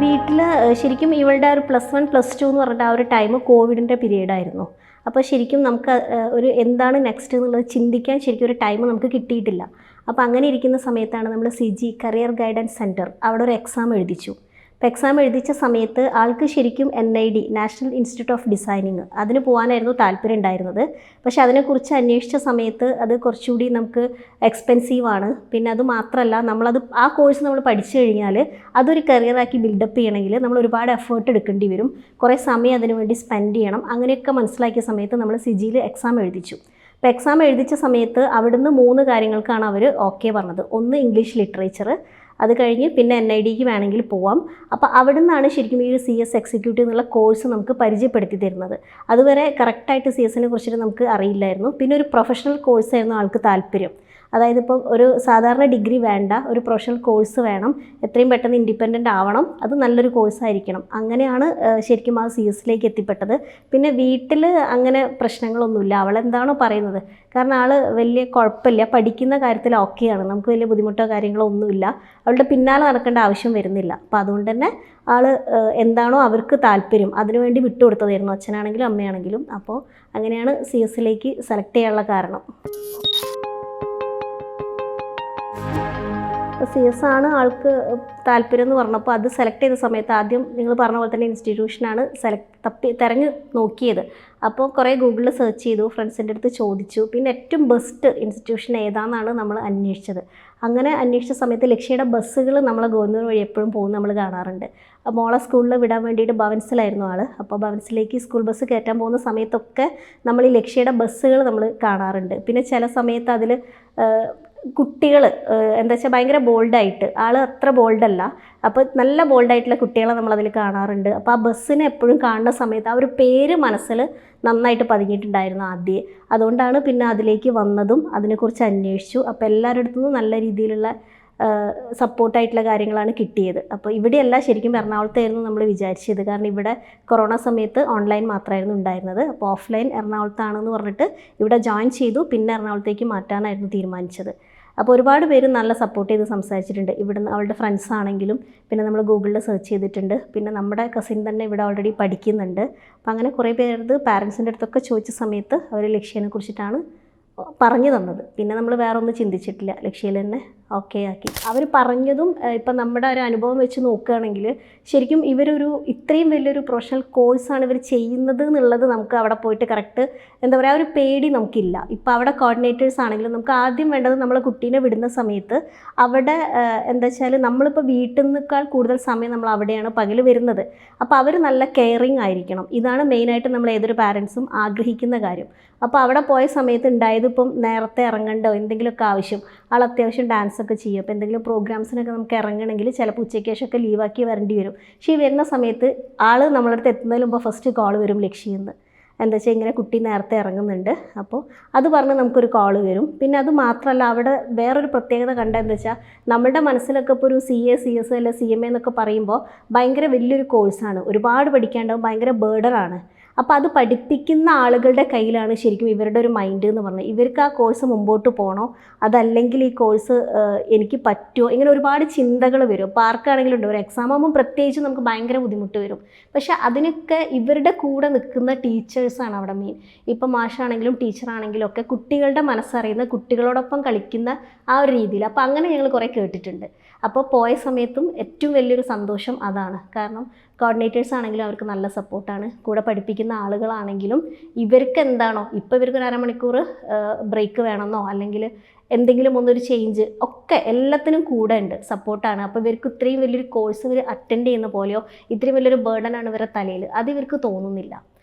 വീട്ടിൽ ശരിക്കും ഇവളുടെ ഒരു +1 +2 എന്ന് പറഞ്ഞിട്ട് ആ ഒരു ടൈം കോവിഡിൻ്റെ പീരീഡായിരുന്നു. അപ്പോൾ ശരിക്കും നമുക്ക് ഒരു എന്താണ് നെക്സ്റ്റ് എന്നുള്ളത് ചിന്തിക്കാൻ ശരിക്കും ഒരു ടൈം നമുക്ക് കിട്ടിയിട്ടില്ല. അപ്പോൾ അങ്ങനെ ഇരിക്കുന്ന സമയത്താണ് നമ്മൾ CG കരിയർ ഗൈഡൻസ് സെൻറ്റർ അവിടെ ഒരു എക്സാം എഴുതിച്ചു. അപ്പോൾ എക്സാം എഴുതിച്ച സമയത്ത് ആൾക്ക് ശരിക്കും NID national institute of designing അതിന് പോകാനായിരുന്നു താല്പര്യം ഉണ്ടായിരുന്നത്. പക്ഷേ അതിനെക്കുറിച്ച് അന്വേഷിച്ച സമയത്ത് അത് കുറച്ചുകൂടി നമുക്ക് എക്സ്പെൻസീവാണ്. പിന്നെ അത് മാത്രമല്ല നമ്മളത് ആ കോഴ്സ് നമ്മൾ പഠിച്ചു കഴിഞ്ഞാൽ അതൊരു കരിയറാക്കി ബിൽഡപ്പ് ചെയ്യണമെങ്കിൽ നമ്മൾ ഒരുപാട് എഫേർട്ട് എടുക്കേണ്ടി വരും, കുറേ സമയം അതിനു വേണ്ടി സ്പെൻഡ് ചെയ്യണം. അങ്ങനെയൊക്കെ മനസ്സിലാക്കിയ സമയത്ത് നമ്മൾ CGയിൽ എക്സാം എഴുതിച്ചു. അപ്പോൾ എക്സാം എഴുതിച്ച സമയത്ത് അവിടുന്ന് 3 കാര്യങ്ങൾക്കാണ് അവർ ഓക്കെ പറഞ്ഞത്. ഒന്ന് ഇംഗ്ലീഷ് ലിറ്ററേച്ചർ, അത് കഴിഞ്ഞ് പിന്നെ NIDക്ക് വേണമെങ്കിൽ പോവാം. അപ്പോൾ അവിടെ നിന്നാണ് ശരിക്കും ഈ ഒരു CS എക്സിക്യൂട്ടീവ് എന്നുള്ള കോഴ്സ് നമുക്ക് പരിചയപ്പെടുത്തി തരുന്നത്. അതുവരെ കറക്റ്റായിട്ട് CSനെ കുറിച്ചിട്ട് നമുക്ക് അറിയില്ലായിരുന്നു. പിന്നെ ഒരു പ്രൊഫഷണൽ കോഴ്സായിരുന്നു ആൾക്ക് താല്പര്യം. അതായത് ഇപ്പോൾ ഒരു സാധാരണ ഡിഗ്രി വേണ്ട, ഒരു പ്രൊഫഷണൽ കോഴ്സ് വേണം, എത്രയും പെട്ടെന്ന് ഇൻഡിപെൻഡൻ്റ് ആവണം, അത് നല്ലൊരു കോഴ്സായിരിക്കണം. അങ്ങനെയാണ് ശരിക്കും ആ CSലേക്ക് എത്തിപ്പെട്ടത്. പിന്നെ വീട്ടിൽ അങ്ങനെ പ്രശ്നങ്ങളൊന്നുമില്ല, അവളെന്താണോ പറയുന്നത്, കാരണം ആൾ വലിയ കുഴപ്പമില്ല, പഠിക്കുന്ന കാര്യത്തിൽ ഓക്കെയാണ്, നമുക്ക് വലിയ ബുദ്ധിമുട്ടോ കാര്യങ്ങളോ ഒന്നുമില്ല, അവളുടെ പിന്നാലെ നടക്കേണ്ട ആവശ്യം വരുന്നില്ല. അപ്പോൾ അതുകൊണ്ട് തന്നെ ആൾ എന്താണോ അവർക്ക് താല്പര്യം അതിനുവേണ്ടി വിട്ടുകൊടുത്തതായിരുന്നു, അച്ഛനാണെങ്കിലും അമ്മയാണെങ്കിലും. അപ്പോൾ അങ്ങനെയാണ് CSലേക്ക് സെലക്ട് ചെയ്യാനുള്ള കാരണം. CS ആണ് ആൾക്ക് താല്പര്യം എന്ന് പറഞ്ഞപ്പോൾ അത് സെലക്ട് ചെയ്ത സമയത്ത് ആദ്യം നിങ്ങൾ പറഞ്ഞ പോലെ തന്നെ ഇൻസ്റ്റിറ്റ്യൂഷനാണ് തിരഞ്ഞ് നോക്കിയത്. അപ്പോൾ കുറേ ഗൂഗിളിൽ സെർച്ച് ചെയ്തു, ഫ്രണ്ട്സിൻ്റെ അടുത്ത് ചോദിച്ചു, പിന്നെ ഏറ്റവും ബെസ്റ്റ് ഇൻസ്റ്റിറ്റ്യൂഷൻ ഏതാണെന്നാണ് നമ്മൾ അന്വേഷിച്ചത്. അങ്ങനെ അന്വേഷിച്ച സമയത്ത് ലക്ഷ്യയുടെ ബസ്സുകൾ നമ്മളെ ഗോന്നൂർ വഴി എപ്പോഴും പോകുന്ന നമ്മൾ കാണാറുണ്ട്. മോളെ സ്കൂളിൽ വിടാൻ വേണ്ടിയിട്ട് ഭവൻസിലായിരുന്നു ആൾ. അപ്പോൾ ഭവൻസിലേക്ക് സ്കൂൾ ബസ് കയറ്റാൻ പോകുന്ന സമയത്തൊക്കെ നമ്മൾ ഈ ലക്ഷ്യയുടെ ബസ്സുകൾ നമ്മൾ കാണാറുണ്ട്. പിന്നെ ചില സമയത്ത് അതിൽ കുട്ടികൾ എന്താ വെച്ചാൽ ഭയങ്കര ബോൾഡായിട്ട്, ആൾ അത്ര ബോൾഡല്ല, അപ്പോൾ നല്ല ബോൾഡായിട്ടുള്ള കുട്ടികളെ നമ്മളതിൽ കാണാറുണ്ട്. അപ്പോൾ ആ ബസ്സിനെ എപ്പോഴും കാണുന്ന സമയത്ത് ആ ഒരു പേര് മനസ്സിൽ നന്നായിട്ട് പതിഞ്ഞിട്ടുണ്ടായിരുന്നു ആദ്യം. അതുകൊണ്ടാണ് പിന്നെ അതിലേക്ക് വന്നതും അതിനെക്കുറിച്ച് അന്വേഷിച്ചു. അപ്പോൾ എല്ലാവരുടെ അടുത്തുനിന്നും നല്ല രീതിയിലുള്ള സപ്പോർട്ടായിട്ടുള്ള കാര്യങ്ങളാണ് കിട്ടിയത്. അപ്പോൾ ഇവിടെയല്ല, ശരിക്കും എറണാകുളത്തായിരുന്നു നമ്മൾ വിചാരിച്ചത്. കാരണം ഇവിടെ കൊറോണ സമയത്ത് ഓൺലൈൻ മാത്രമായിരുന്നു ഉണ്ടായിരുന്നത്. അപ്പോൾ ഓഫ്ലൈൻ എറണാകുളത്താണെന്ന് പറഞ്ഞിട്ട് ഇവിടെ ജോയിൻ ചെയ്തു. പിന്നെ എറണാകുളത്തേക്ക് മാറ്റാനായിരുന്നു തീരുമാനിച്ചത്. അപ്പോൾ ഒരുപാട് പേര് നല്ല സപ്പോർട്ട് ചെയ്ത് സംസാരിച്ചിട്ടുണ്ട്. ഇവിടുന്ന് അവളുടെ ഫ്രണ്ട്സ് ആണെങ്കിലും, പിന്നെ നമ്മൾ ഗൂഗിളിൽ സെർച്ച് ചെയ്തിട്ടുണ്ട്, പിന്നെ നമ്മുടെ കസിൻ തന്നെ ഇവിടെ ഓൾറെഡി പഠിക്കുന്നുണ്ട്. അപ്പോൾ അങ്ങനെ കുറേ പേരത് പാരൻസിൻ്റെ അടുത്തൊക്കെ ചോദിച്ച സമയത്ത് അവർ ലക്ഷ്യനെ കുറിച്ചിട്ടാണ് പറഞ്ഞു തന്നത്. പിന്നെ നമ്മൾ വേറെ ഒന്നും ചിന്തിച്ചിട്ടില്ല, ലക്ഷ്യയിൽ തന്നെ ഓക്കെ ആക്കി. അവർ പറഞ്ഞതും ഇപ്പം നമ്മുടെ ഒരു അനുഭവം വെച്ച് നോക്കുകയാണെങ്കിൽ ശരിക്കും ഇവരൊരു ഇത്രയും വലിയൊരു പ്രൊഫഷണൽ കോഴ്സാണ് ഇവർ ചെയ്യുന്നത് എന്നുള്ളത് നമുക്ക് അവിടെ പോയിട്ട് കറക്റ്റ് എന്താ പറയുക, ഒരു പേടി നമുക്കില്ല. ഇപ്പോൾ അവിടെ കോർഡിനേറ്റേഴ്സ് ആണെങ്കിലും നമുക്ക് ആദ്യം വേണ്ടത് നമ്മളെ കുട്ടീനെ വിടുന്ന സമയത്ത് അവിടെ എന്താ വെച്ചാൽ നമ്മളിപ്പോൾ വീട്ടിൽ നിന്നേക്കാൾ കൂടുതൽ സമയം നമ്മൾ അവിടെയാണ് പകൽ വരുന്നത്. അപ്പോൾ അവർ നല്ല കെയറിങ് ആയിരിക്കണം. ഇതാണ് മെയിനായിട്ട് നമ്മൾ ഏതൊരു പാരൻസും ആഗ്രഹിക്കുന്ന കാര്യം. അപ്പോൾ അവിടെ പോയ സമയത്ത് ഉണ്ടായത്, ഇപ്പം നേരത്തെ ഇറങ്ങണ്ടോ എന്തെങ്കിലുമൊക്കെ ആവശ്യം, ആൾ അത്യാവശ്യം ഡാൻസൊക്കെ ചെയ്യും. അപ്പോൾ എന്തെങ്കിലും പ്രോഗ്രാംസിനൊക്കെ നമുക്ക് ഇറങ്ങണമെങ്കിൽ ചിലപ്പോൾ ഉച്ചയ്ക്ക് ശേഷമൊക്കെ ലീവാക്കി വരേണ്ടി വരും. പക്ഷേ ഈ വരുന്ന സമയത്ത് ആൾ നമ്മുടെ അടുത്ത് എത്തുന്നതിന് മുമ്പ് ഫസ്റ്റ് കോൾ വരും ലക്ഷ്യയിൽ നിന്ന്, എന്താ വെച്ചാൽ ഇങ്ങനെ കുട്ടി നേരത്തെ ഇറങ്ങുന്നുണ്ട്. അപ്പോൾ അത് പറഞ്ഞ് നമുക്കൊരു കോൾ വരും. പിന്നെ അത് മാത്രമല്ല അവിടെ വേറൊരു പ്രത്യേകത കണ്ട എന്താ വെച്ചാൽ നമ്മളുടെ മനസ്സിലൊക്കെ ഇപ്പോൾ ഒരു CA CS അല്ലെ CMA എന്നൊക്കെ പറയുമ്പോൾ ഭയങ്കര വലിയൊരു കോഴ്സാണ്, ഒരുപാട് പഠിക്കാണ്ടാവും, ഭയങ്കര ബേർഡനാണ്. അപ്പോൾ അത് പഠിപ്പിക്കുന്ന ആളുകളുടെ കയ്യിലാണ് ശരിക്കും ഇവരുടെ ഒരു മൈൻഡ് എന്ന് പറഞ്ഞാൽ. ഇവർക്ക് ആ കോഴ്സ് മുമ്പോട്ട് പോകണോ, അതല്ലെങ്കിൽ ഈ കോഴ്സ് എനിക്ക് പറ്റുമോ, ഇങ്ങനെ ഒരുപാട് ചിന്തകൾ വരും. അപ്പോൾ ആർക്കാണെങ്കിലും ഉണ്ട്, ഒരു എക്സാം ആകുമ്പോൾ പ്രത്യേകിച്ച് നമുക്ക് ഭയങ്കര ബുദ്ധിമുട്ട് വരും. പക്ഷേ അതിനൊക്കെ ഇവരുടെ കൂടെ നിൽക്കുന്ന ടീച്ചേഴ്സാണ് അവിടെ മെയിൻ. ഇപ്പം മാഷാണെങ്കിലും ടീച്ചറാണെങ്കിലും ഒക്കെ കുട്ടികളുടെ മനസ്സറിയുന്ന, കുട്ടികളോടൊപ്പം കളിക്കുന്ന ആ ഒരു രീതിയിൽ. അപ്പോൾ അങ്ങനെ ഞങ്ങൾ കുറേ കേട്ടിട്ടുണ്ട്. അപ്പോൾ പോയ സമയത്തും ഏറ്റവും വലിയൊരു സന്തോഷം അതാണ്. കാരണം കോർഡിനേറ്റേഴ്സ് ആണെങ്കിലും അവർക്ക് നല്ല സപ്പോർട്ടാണ്, കൂടെ പഠിപ്പിക്കുന്ന ആളുകളാണെങ്കിലും ഇവർക്ക് എന്താണോ, ഇപ്പോൾ ഇവർക്കൊരു അരമണിക്കൂർ ബ്രേക്ക് വേണമെന്നോ അല്ലെങ്കിൽ എന്തെങ്കിലും ഒന്നൊരു ചേഞ്ച് ഒക്കെ എല്ലാത്തിനും കൂടെ ഉണ്ട്, സപ്പോർട്ടാണ്. അപ്പോൾ ഇവർക്ക് ഇത്രയും വലിയൊരു കോഴ്സ് ഇവർ അറ്റൻഡ് ചെയ്യുന്ന പോലെയോ ഇത്രയും വലിയൊരു ബേർഡനാണ് ഇവരുടെ തലയിൽ, അത് ഇവർക്ക് തോന്നുന്നില്ല.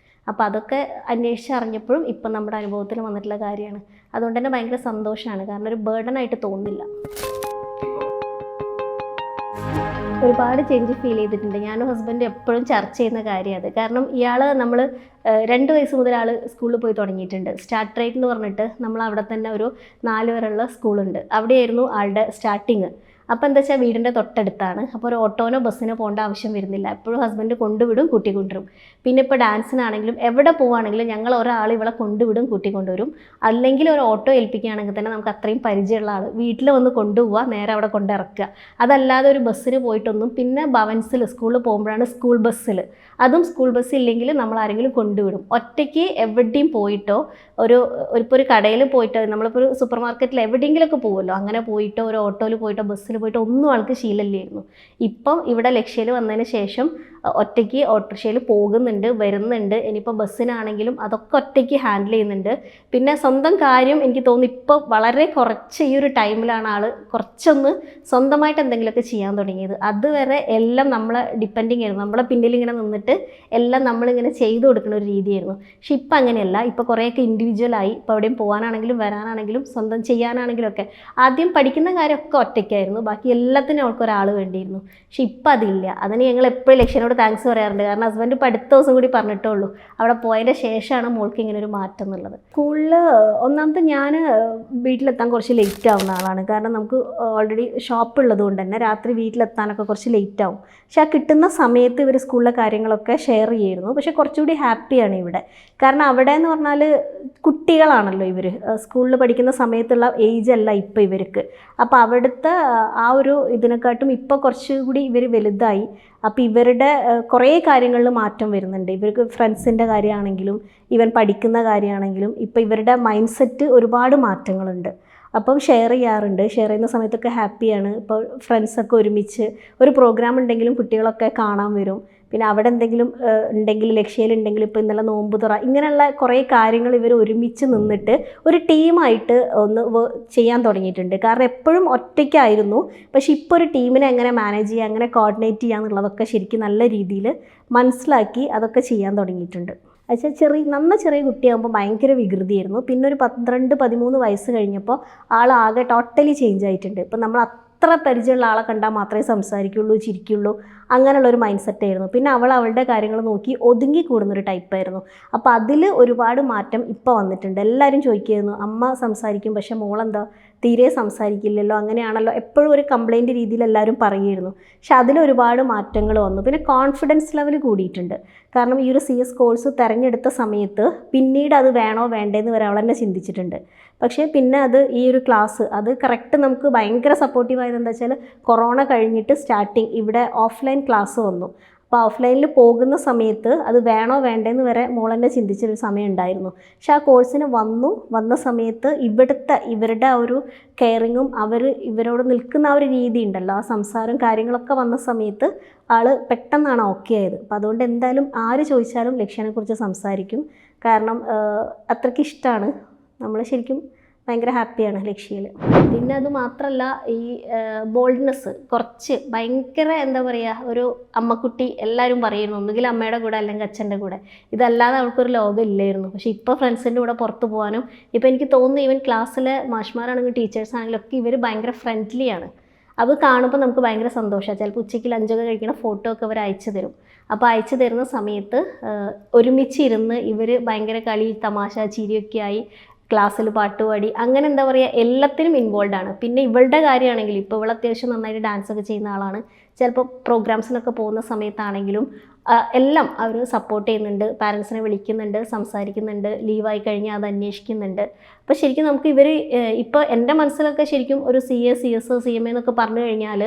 അപ്പോൾ അതൊക്കെ അന്വേഷിച്ചറിഞ്ഞപ്പോഴും ഇപ്പം നമ്മുടെ അനുഭവത്തിൽ വന്നിട്ടുള്ള കാര്യമാണ്. അതുകൊണ്ട് തന്നെ ഭയങ്കര സന്തോഷമാണ്, കാരണം ഒരു ബേർഡനായിട്ട് തോന്നുന്നില്ല. ഒരുപാട് ചേഞ്ച് ഫീൽ ചെയ്തിട്ടുണ്ട്. ഞാനും ഹസ്ബൻഡ് എപ്പോഴും ചർച്ച ചെയ്യുന്ന കാര്യം അത്. കാരണം ഇയാൾ നമ്മൾ 2 വയസ്സ് മുതൽ ആൾ സ്കൂളിൽ പോയി തുടങ്ങിയിട്ടുണ്ട്. സ്റ്റാർട്ട് റേറ്റ് എന്ന് പറഞ്ഞിട്ട് നമ്മൾ അവിടെ തന്നെ ഒരു 4 വരെയുള്ള സ്കൂളുണ്ട്, അവിടെയായിരുന്നു ആളുടെ സ്റ്റാർട്ടിങ്. അപ്പോൾ എന്താ വെച്ചാൽ വീടിൻ്റെ തൊട്ടടുത്താണ്. അപ്പോൾ ഒരു ഓട്ടോനോ ബസ്സിനോ പോകേണ്ട ആവശ്യം വരുന്നില്ല. എപ്പോഴും ഹസ്ബൻഡ് കൊണ്ടുവിടും, കൂട്ടിക്കൊണ്ടുവരും. പിന്നെ ഇപ്പോൾ ഡാൻസിനാണെങ്കിലും എവിടെ പോവുകയാണെങ്കിലും ഞങ്ങൾ ഒരാൾ ഇവളെ കൊണ്ടുവിടും, കൂട്ടിക്കൊണ്ടുവരും. അല്ലെങ്കിൽ ഒരു ഓട്ടോ ഏൽപ്പിക്കുകയാണെങ്കിൽ തന്നെ നമുക്ക് അത്രയും പരിചയമുള്ള ആൾ വീട്ടിൽ വന്ന് കൊണ്ടുപോവുക, നേരെ അവിടെ കൊണ്ടിറക്കുക. അതല്ലാതെ ഒരു ബസ്സിന് പോയിട്ടൊന്നും. പിന്നെ ഭവൻസിൽ സ്കൂളിൽ പോകുമ്പോഴാണ് സ്കൂൾ ബസ്സിൽ, അതും സ്കൂൾ ബസ് ഇല്ലെങ്കിൽ നമ്മൾ ആരെങ്കിലും കൊണ്ടുവിടും. ഒറ്റയ്ക്ക് എവിടെയും പോയിട്ടോ ഇപ്പോൾ ഒരു കടയിൽ പോയിട്ടോ, നമ്മളിപ്പോൾ ഒരു സൂപ്പർ മാർക്കറ്റിൽ എവിടെയെങ്കിലുമൊക്കെ പോകുമല്ലോ, അങ്ങനെ പോയിട്ടോ ഒരു ഓട്ടോയിൽ പോയിട്ടോ ബസ്സിൽ പോയിട്ടോ ഒന്നും ആൾക്ക് ശീലമില്ലായിരുന്നു. ഇപ്പം ഇവിടെ ലക്ഷ്യയിൽ വന്നതിന് ശേഷം ഒറ്റയ്ക്ക് ഓട്ടോറിക്ഷയിൽ പോകുന്നുണ്ട്, വരുന്നുണ്ട്. ഇനിയിപ്പോൾ ബസ്സിനാണെങ്കിലും അതൊക്കെ ഒറ്റയ്ക്ക് ഹാൻഡിൽ ചെയ്യുന്നുണ്ട്. പിന്നെ സ്വന്തം കാര്യം എനിക്ക് തോന്നുന്നു ഇപ്പോൾ വളരെ കുറച്ച് ഈ ഒരു ടൈമിലാണ് ആൾ കുറച്ചൊന്ന് സ്വന്തമായിട്ട് എന്തെങ്കിലുമൊക്കെ ചെയ്യാൻ തുടങ്ങിയത്. അതുവരെ എല്ലാം നമ്മളെ ഡിപ്പെൻഡിങ് ആയിരുന്നു, നമ്മളെ പിന്നിൽ ഇങ്ങനെ നിന്നിട്ട് എല്ലാം നമ്മളിങ്ങനെ ചെയ്തു കൊടുക്കുന്ന ഒരു രീതിയായിരുന്നു. പക്ഷെ ഇപ്പം അങ്ങനെയല്ല. ഇപ്പോൾ കുറേയൊക്കെ ഇൻഡിവിജ്വലായി. ഇപ്പോൾ എവിടെയും പോകാനാണെങ്കിലും വരാനാണെങ്കിലും സ്വന്തം ചെയ്യാനാണെങ്കിലും ഒക്കെ. ആദ്യം പഠിക്കുന്ന കാര്യമൊക്കെ ഒറ്റയ്ക്കായിരുന്നു, ബാക്കി എല്ലാത്തിനും അവൾക്ക് ഒരാൾ വേണ്ടിയിരുന്നു. പക്ഷെ ഇപ്പം അതില്ല. അതിന് ഞങ്ങൾ എപ്പോഴും ലക്ഷ്യനോട് താങ്ക്സ് പറയാറുണ്ട്. കാരണം ഹസ്ബൻഡ് ഇപ്പോൾ അടുത്ത ദിവസം കൂടി പറഞ്ഞിട്ടേ ഉള്ളൂ, അവിടെ പോയതിൻ്റെ ശേഷമാണ് മോൾക്ക് ഇങ്ങനെ ഒരു മാറ്റം എന്നുള്ളത്. സ്കൂളിൽ ഒന്നാമത്തെ ഞാൻ വീട്ടിലെത്താൻ കുറച്ച് ലേറ്റ് ആവുന്ന ആളാണ്. കാരണം നമുക്ക് ഓൾറെഡി ഷോപ്പ് ഉള്ളത് കൊണ്ട് തന്നെ രാത്രി വീട്ടിലെത്താനൊക്കെ കുറച്ച് ലേറ്റ് ആവും. പക്ഷെ ആ കിട്ടുന്ന സമയത്ത് ഇവർ സ്കൂളിലെ കാര്യങ്ങളൊക്കെ ഷെയർ ചെയ്യുന്നു. പക്ഷെ കുറച്ചുകൂടി ഹാപ്പിയാണ് ഇവിടെ. കാരണം അവിടെ എന്ന് പറഞ്ഞാൽ കുട്ടികളാണല്ലോ ഇവർ, സ്കൂളിൽ പഠിക്കുന്ന സമയത്തുള്ള ഏജ് അല്ല ഇപ്പോൾ ഇവർക്ക്. അപ്പോൾ അവിടുത്തെ ആ ഒരു ഇതിനെക്കാട്ടും ഇപ്പോൾ കുറച്ചുകൂടി ഇവർ വലുതായി. അപ്പോൾ ഇവരുടെ കുറേ കാര്യങ്ങളിൽ മാറ്റം വരുന്നുണ്ട്. ഇവർക്ക് ഫ്രണ്ട്സിൻ്റെ കാര്യമാണെങ്കിലും ഇവൻ പഠിക്കുന്ന കാര്യമാണെങ്കിലും ഇപ്പോൾ ഇവരുടെ മൈൻഡ് സെറ്റ് ഒരുപാട് മാറ്റങ്ങളുണ്ട്. അപ്പം ഷെയർ ചെയ്യാറുണ്ട്. ഷെയർ ചെയ്യുന്ന സമയത്തൊക്കെ ഹാപ്പിയാണ്. ഇപ്പോൾ ഫ്രണ്ട്സൊക്കെ ഒരുമിച്ച് ഒരു പ്രോഗ്രാം ഉണ്ടെങ്കിലും കുട്ടികളൊക്കെ കാണാൻ വരും. പിന്നെ അവിടെ എന്തെങ്കിലും ഉണ്ടെങ്കിൽ ലക്ഷ്യയിലുണ്ടെങ്കിൽ ഇപ്പോൾ ഇന്നലെ നോമ്പ് തുറ, ഇങ്ങനെയുള്ള കുറേ കാര്യങ്ങൾ ഇവർ ഒരുമിച്ച് നിന്നിട്ട് ഒരു ടീമായിട്ട് ഒന്ന് ചെയ്യാൻ തുടങ്ങിയിട്ടുണ്ട്. കാരണം എപ്പോഴും ഒറ്റയ്ക്കായിരുന്നു. പക്ഷേ ഇപ്പോൾ ഒരു ടീമിനെ എങ്ങനെ മാനേജ് ചെയ്യുക, എങ്ങനെ കോർഡിനേറ്റ് ചെയ്യുക എന്നുള്ളതൊക്കെ ശരിക്കും നല്ല രീതിയിൽ മനസ്സിലാക്കി അതൊക്കെ ചെയ്യാൻ തുടങ്ങിയിട്ടുണ്ട്. പക്ഷേ ചെറിയ കുട്ടിയാകുമ്പോൾ ഭയങ്കര വികൃതിയായിരുന്നു. പിന്നെ ഒരു 12-13 വയസ്സ് കഴിഞ്ഞപ്പോൾ ആളാകെ ടോട്ടലി ചേഞ്ച് ആയിട്ടുണ്ട്. ഇപ്പം നമ്മൾ അത്ര പരിചയമുള്ള ആളെ കണ്ടാൽ മാത്രമേ സംസാരിക്കുള്ളൂ, ചിരിക്കുള്ളൂ, അങ്ങനെയുള്ളൊരു മൈൻഡ് സെറ്റായിരുന്നു. പിന്നെ അവളുടെ കാര്യങ്ങൾ നോക്കി ഒതുങ്ങി കൂടുന്നൊരു ടൈപ്പായിരുന്നു. അപ്പോൾ അതിൽ ഒരുപാട് മാറ്റം ഇപ്പോൾ വന്നിട്ടുണ്ട്. എല്ലാവരും ചോദിക്കുമായിരുന്നു, അമ്മ സംസാരിക്കും പക്ഷേ മോളെന്താ തീരെ സംസാരിക്കില്ലല്ലോ, അങ്ങനെയാണല്ലോ, എപ്പോഴും ഒരു കംപ്ലൈൻറ്റ് രീതിയിൽ എല്ലാവരും പറയുമായിരുന്നു. പക്ഷെ അതിലൊരുപാട് മാറ്റങ്ങൾ വന്നു. പിന്നെ കോൺഫിഡൻസ് ലെവൽ കൂടിയിട്ടുണ്ട്. കാരണം ഈ ഒരു CS കോഴ്സ് തിരഞ്ഞെടുത്ത സമയത്ത് പിന്നീട് അത് വേണോ വേണ്ടേന്ന് വരെ അവൾ തന്നെ ചിന്തിച്ചിട്ടുണ്ട്. പക്ഷേ പിന്നെ അത് ഈ ഒരു ക്ലാസ് അത് കറക്റ്റ് നമുക്ക് ഭയങ്കര സപ്പോർട്ടീവായത് എന്താ വെച്ചാൽ കൊറോണ കഴിഞ്ഞിട്ട് സ്റ്റാർട്ടിങ് ഇവിടെ ഓഫ്ലൈൻ ക്ലാസ് വന്നു. അപ്പോൾ ഓഫ്ലൈനിൽ പോകുന്ന സമയത്ത് അത് വേണോ വേണ്ടേന്ന് വരെ മോളെന്നെ ചിന്തിച്ചൊരു സമയം ഉണ്ടായിരുന്നു. പക്ഷെ ആ കോഴ്സിന് വന്ന സമയത്ത് ഇവരുടെ ആ ഒരു കെയറിങ്ങും ഇവരോട് നിൽക്കുന്ന ആ ഒരു രീതി ഉണ്ടല്ലോ, ആ സംസാരം കാര്യങ്ങളൊക്കെ വന്ന സമയത്ത് ആൾ പെട്ടെന്നാണ് ഓക്കെ ആയത്. അപ്പോൾ അതുകൊണ്ട് എന്തായാലും ആര് ചോദിച്ചാലും ലക്ഷ്യനെക്കുറിച്ച് സംസാരിക്കും. കാരണം അത്രയ്ക്ക് ഇഷ്ടമാണ്. നമ്മൾ ശരിക്കും ഭയങ്കര ഹാപ്പിയാണ് ലക്ഷ്യയിൽ. പിന്നെ അത് മാത്രമല്ല, ഈ ബോൾഡ്നെസ് കുറച്ച് ഭയങ്കര എന്താ പറയുക, ഒരു അമ്മക്കുട്ടി എല്ലാവരും പറയുന്നു, ഒന്നുകിൽ അമ്മയുടെ കൂടെ അല്ലെങ്കിൽ അച്ഛൻ്റെ കൂടെ, ഇതല്ലാതെ അവൾക്കൊരു ലോകം ഇല്ലായിരുന്നു. പക്ഷേ ഇപ്പോൾ ഫ്രണ്ട്സിൻ്റെ കൂടെ പുറത്ത് പോകാനും ഇപ്പോൾ എനിക്ക് തോന്നുന്നു ഈവൻ ക്ലാസ്സിലെ മാഷ്മാരാണെങ്കിലും ടീച്ചേഴ്സ് ആണെങ്കിലും ഒക്കെ ഇവർ ഭയങ്കര ഫ്രണ്ട്ലിയാണ്. അത് കാണുമ്പോൾ നമുക്ക് ഭയങ്കര സന്തോഷമാണ്. ചിലപ്പോൾ ഉച്ചയ്ക്ക് ലഞ്ചൊക്കെ കഴിക്കുന്ന ഫോട്ടോ ഒക്കെ അവർ അയച്ചു തരും. അപ്പോൾ അയച്ചു തരുന്ന സമയത്ത് ഒരുമിച്ചിരുന്ന് ഇവർ ഭയങ്കര കളി തമാശ ചിരിയൊക്കെ ആയി ക്ലാസ്സിൽ പാട്ടുപാടി അങ്ങനെ എന്താ പറയുക എല്ലാത്തിനും ഇൻവോൾവ് ആണ്. പിന്നെ ഇവളുടെ കാര്യമാണെങ്കിൽ ഇപ്പോൾ ഇവൾ അത്യാവശ്യം നന്നായിട്ട് ഡാൻസൊക്കെ ചെയ്യുന്ന ആളാണ്. ചിലപ്പോൾ പ്രോഗ്രാംസിനൊക്കെ പോകുന്ന സമയത്താണെങ്കിലും എല്ലാം അവർ സപ്പോർട്ട് ചെയ്യുന്നുണ്ട്. പാരൻസിനെ വിളിക്കുന്നുണ്ട്, സംസാരിക്കുന്നുണ്ട്, ലീവായി കഴിഞ്ഞാൽ അത് അന്വേഷിക്കുന്നുണ്ട്. അപ്പോൾ ശരിക്കും നമുക്ക് ഇപ്പോൾ എൻ്റെ മനസ്സിലൊക്കെ ശരിക്കും ഒരു CA CS CMA എന്നൊക്കെ പറഞ്ഞു കഴിഞ്ഞാൽ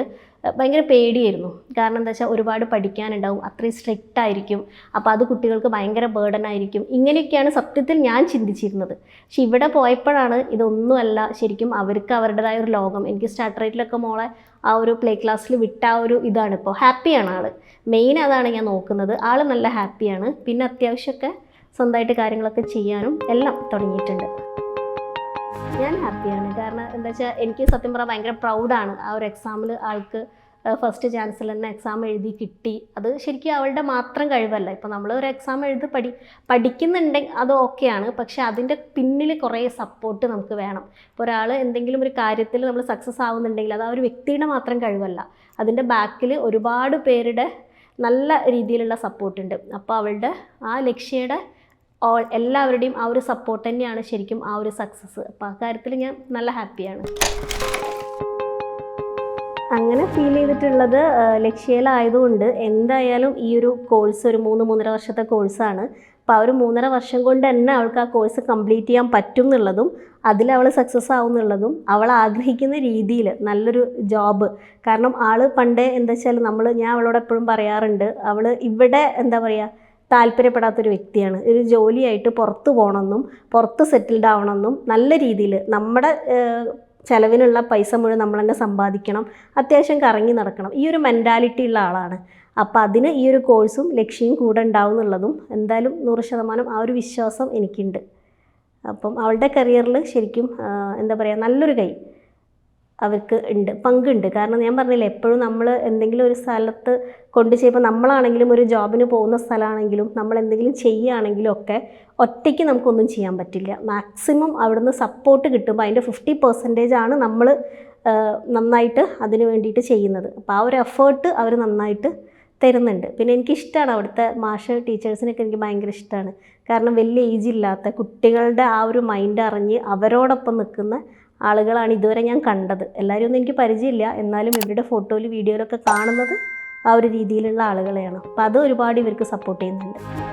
ഭയങ്കര പേടിയായിരുന്നു. കാരണം എന്താ വെച്ചാൽ ഒരുപാട് പഠിക്കാനുണ്ടാവും, അത്രയും സ്ട്രിക്റ്റ് ആയിരിക്കും, അപ്പോൾ അത് കുട്ടികൾക്ക് ഭയങ്കര ബേർഡൻ ആയിരിക്കും. ഇങ്ങനെയൊക്കെയാണ് സത്യത്തിൽ ഞാൻ ചിന്തിച്ചിരുന്നത്. പക്ഷെ ഇവിടെ പോയപ്പോഴാണ് ഇതൊന്നുമല്ല, ശരിക്കും അവർക്ക് അവരുടേതായ ഒരു ലോകം. എനിക്ക് സ്റ്റാർട്ട് റേറ്റിലൊക്കെ മോളെ ആ ഒരു പ്ലേ ക്ലാസ്സിൽ വിട്ട ആ ഒരു ഇതാണ്. ഇപ്പോൾ ഹാപ്പിയാണ് ആൾ. മെയിൻ അതാണ് ഞാൻ നോക്കുന്നത്. ആൾ നല്ല ഹാപ്പിയാണ്. പിന്നെ അത്യാവശ്യമൊക്കെ സ്വന്തമായിട്ട് കാര്യങ്ങളൊക്കെ ചെയ്യാനും എല്ലാം തുടങ്ങിയിട്ടുണ്ട്. ഞാൻ ഹാപ്പിയാണ്. കാരണം എന്താ വെച്ചാൽ എനിക്ക് സത്യം പറഞ്ഞാൽ ഭയങ്കര പ്രൗഡാണ്. ആ ഒരു എക്സാമിൽ ആൾക്ക് ഫസ്റ്റ് ചാൻസിൽ തന്നെ എക്സാം എഴുതി കിട്ടി. അത് ശരിക്കും അവളുടെ മാത്രം കഴിവല്ല. ഇപ്പോൾ നമ്മൾ ഒരു എക്സാം എഴുതി പഠിക്കുന്നുണ്ടെങ്കിൽ അത് ഓക്കെയാണ്. പക്ഷേ അതിൻ്റെ പിന്നിൽ കുറേ സപ്പോർട്ട് നമുക്ക് വേണം. ഇപ്പോൾ ഒരാൾ എന്തെങ്കിലും ഒരു കാര്യത്തിൽ നമ്മൾ സക്സസ് ആവുന്നുണ്ടെങ്കിൽ അത് ആ ഒരു വ്യക്തിയുടെ മാത്രം കഴിവല്ല. അതിൻ്റെ ബാക്കിൽ ഒരുപാട് പേരുടെ നല്ല രീതിയിലുള്ള സപ്പോർട്ടുണ്ട്. അപ്പോൾ അവളുടെ ആ ലക്ഷ്യയുടെ എല്ലാവരുടെയും ആ ഒരു സപ്പോർട്ട് തന്നെയാണ് ശരിക്കും ആ ഒരു സക്സസ്. അപ്പോൾ ആ കാര്യത്തിൽ ഞാൻ നല്ല ഹാപ്പിയാണ്. അങ്ങനെ ഫീൽ ചെയ്തിട്ടുള്ളത് ലക്ഷ്യയിലായതുകൊണ്ട് എന്തായാലും ഈ ഒരു കോഴ്സ് ഒരു 3-3.5 വർഷത്തെ കോഴ്സാണ്. അപ്പോൾ ആ ഒരു 3.5 വർഷം കൊണ്ട് തന്നെ അവൾക്ക് ആ കോഴ്സ് കംപ്ലീറ്റ് ചെയ്യാൻ പറ്റും എന്നുള്ളതും അതിലവൾ സക്സസ് ആവും എന്നുള്ളതും അവൾ ആഗ്രഹിക്കുന്ന രീതിയിൽ നല്ലൊരു ജോബ്. കാരണം ആൾ പണ്ടേ എന്താ വെച്ചാൽ ഞാൻ അവളോട് എപ്പോഴും പറയാറുണ്ട്, അവൾ ഇവിടെ എന്താ പറയുക താല്പര്യപ്പെടാത്തൊരു വ്യക്തിയാണ്. ഒരു ജോലിയായിട്ട് പുറത്ത് പോകണമെന്നും പുറത്ത് സെറ്റിൽഡ് ആവണമെന്നും നല്ല രീതിയിൽ നമ്മുടെ ചിലവിനുള്ള പൈസ മുഴുവൻ നമ്മൾ തന്നെ സമ്പാദിക്കണം, അത്യാവശ്യം കറങ്ങി നടക്കണം, ഈ ഒരു മെൻറ്റാലിറ്റി ഉള്ള ആളാണ്. അപ്പോൾ അതിന് ഈ ഒരു കോഴ്സും ലക്ഷ്യവും കൂടെ ഉണ്ടാവും എന്നുള്ളതും എന്തായാലും 100% ആ ഒരു വിശ്വാസം എനിക്കുണ്ട്. അപ്പം അവളുടെ കരിയറിൽ ശരിക്കും എന്താ പറയുക നല്ലൊരു കൈ അവർക്ക് പങ്കുണ്ട്. കാരണം ഞാൻ പറഞ്ഞില്ലേ, എപ്പോഴും നമ്മൾ എന്തെങ്കിലും ഒരു സ്ഥലത്ത് കൊണ്ട് ചെയ്യുമ്പോൾ നമ്മളാണെങ്കിലും ഒരു ജോബിന് പോകുന്ന സ്ഥലമാണെങ്കിലും നമ്മൾ എന്തെങ്കിലും ചെയ്യുകയാണെങ്കിലും ഒക്കെ ഒറ്റയ്ക്ക് നമുക്കൊന്നും ചെയ്യാൻ പറ്റില്ല. മാക്സിമം അവിടുന്ന് സപ്പോർട്ട് കിട്ടുമ്പോൾ അതിൻ്റെ 50% ആണ് നമ്മൾ നന്നായിട്ട് അതിന് വേണ്ടിയിട്ട് ചെയ്യുന്നത്. അപ്പോൾ ആ ഒരു എഫേർട്ട് അവർ നന്നായിട്ട് തരുന്നുണ്ട്. പിന്നെ എനിക്കിഷ്ടമാണ് അവിടുത്തെ ടീച്ചേഴ്സിനൊക്കെ എനിക്ക് ഭയങ്കര ഇഷ്ടമാണ്. കാരണം വലിയ ഏജ് ഇല്ലാത്ത കുട്ടികളുടെ ആ ഒരു മൈൻഡ് അറിഞ്ഞ് അവരോടൊപ്പം നിൽക്കുന്ന ആളുകളാണ് ഇതുവരെ ഞാൻ കണ്ടത്. എല്ലാവരും ഒന്നും എനിക്ക് പരിചയമില്ല, എന്നാലും ഇവരുടെ ഫോട്ടോയിൽ വീഡിയോയിലൊക്കെ കാണുന്നത് ആ ഒരു രീതിയിലുള്ള ആളുകളെയാണ്. അപ്പോൾ അത് ഒരുപാട് ഇവർക്ക് സപ്പോർട്ട് ചെയ്യുന്നുണ്ട്.